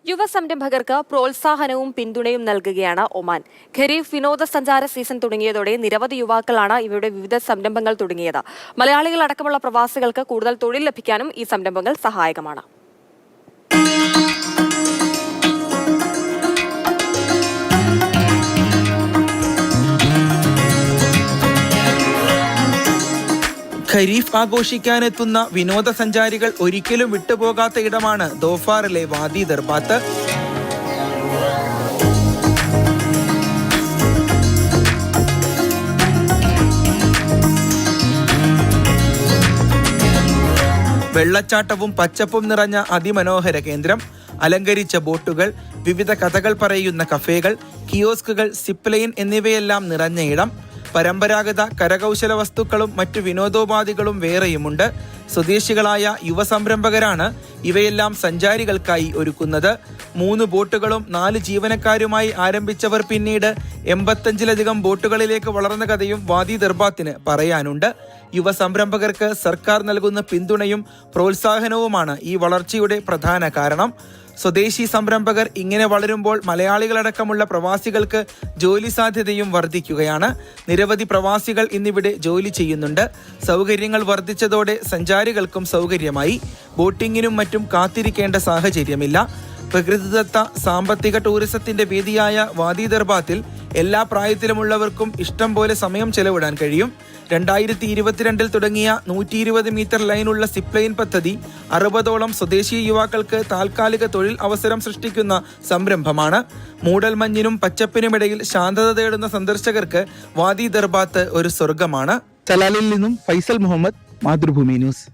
യുവ സംരംഭകർക്ക് പ്രോത്സാഹനവും പിന്തുണയും നൽകുകയാണ് ഒമാൻ. ഖരീഫ് വിനോദസഞ്ചാര സീസൺ തുടങ്ങിയതോടെ നിരവധി യുവാക്കളാണ് ഇവരുടെ വിവിധ സംരംഭങ്ങൾ തുടങ്ങിയത്. മലയാളികളടക്കമുള്ള പ്രവാസികൾക്ക് കൂടുതൽ തൊഴിൽ ലഭിക്കാനും ഈ സംരംഭങ്ങൾ സഹായകമാണ്. ഖരീഫ് ആഘോഷിക്കാനെത്തുന്ന വിനോദസഞ്ചാരികൾ ഒരിക്കലും വിട്ടുപോകാത്ത ഇടമാണ് ദോഫാറിലെ വാദി ദർബാത്ത്. വെള്ളച്ചാട്ടവും പച്ചപ്പും നിറഞ്ഞ അതിമനോഹര കേന്ദ്രം, അലങ്കരിച്ച ബോട്ടുകൾ, വിവിധ കഥകൾ പറയുന്ന കഫേകൾ, കിയോസ്കുകൾ, സിപ്പ് ലൈൻ എന്നിവയെല്ലാം നിറഞ്ഞ ഇടം. പരമ്പരാഗത കരകൗശല വസ്തുക്കളും മറ്റു വിനോദോപാധികളും വേറെയുമുണ്ട്. സ്വദേശികളായ യുവ സംരംഭകരാണ് ഇവയെല്ലാം സഞ്ചാരികൾക്കായി ഒരുക്കുന്നത്. 3 ബോട്ടുകളും 4 ജീവനക്കാരുമായി ആരംഭിച്ചവർ പിന്നീട് 85-ലധികം ബോട്ടുകളിലേക്ക് വളർന്ന കഥയും വാദി ദർബാത്തിന് പറയാനുണ്ട്. യുവ സംരംഭകർക്ക് സർക്കാർ നൽകുന്ന പിന്തുണയും പ്രോത്സാഹനവുമാണ് ഈ വളർച്ചയുടെ പ്രധാന കാരണം. സ്വദേശി സംരംഭകർ ഇങ്ങനെ വളരുമ്പോൾ മലയാളികളടക്കമുള്ള പ്രവാസികൾക്ക് ജോലി സാധ്യതയും വർദ്ധിക്കുകയാണ്. നിരവധി പ്രവാസികൾ ഇന്നിവിടെ ജോലി ചെയ്യുന്നുണ്ട്. സൗകര്യങ്ങൾ വർദ്ധിച്ചതോടെ സഞ്ചാരികൾക്കും സൗകര്യമായി. ബോട്ടിങ്ങിനും മറ്റും കാത്തിരിക്കേണ്ട സാഹചര്യമില്ല. പ്രകൃതിദത്ത സാമ്പത്തിക ടൂറിസത്തിന്റെ വേദിയായ വാദി ദർബാത്തിൽ എല്ലാ പ്രായത്തിലുമുള്ളവർക്കും ഇഷ്ടം പോലെ സമയം ചെലവിടാൻ കഴിയും. 2022 തുടങ്ങിയ 120 മീറ്റർ ലൈനുള്ള സിപ്പ് ലൈൻ പദ്ധതി 60ഓളം സ്വദേശി യുവാക്കൾക്ക് താൽക്കാലിക തൊഴിൽ അവസരം സൃഷ്ടിക്കുന്ന സംരംഭമാണ്. മൂടൽമഞ്ഞിനും പച്ചപ്പിനുമിടയിൽ ശാന്തത തേടുന്ന സന്ദർശകർക്ക് വാദി ദർബാത്ത് ഒരു സ്വർഗമാണ്. സലാലിൽ നിന്നും ഫൈസൽ മുഹമ്മദ്, മാതൃഭൂമി ന്യൂസ്.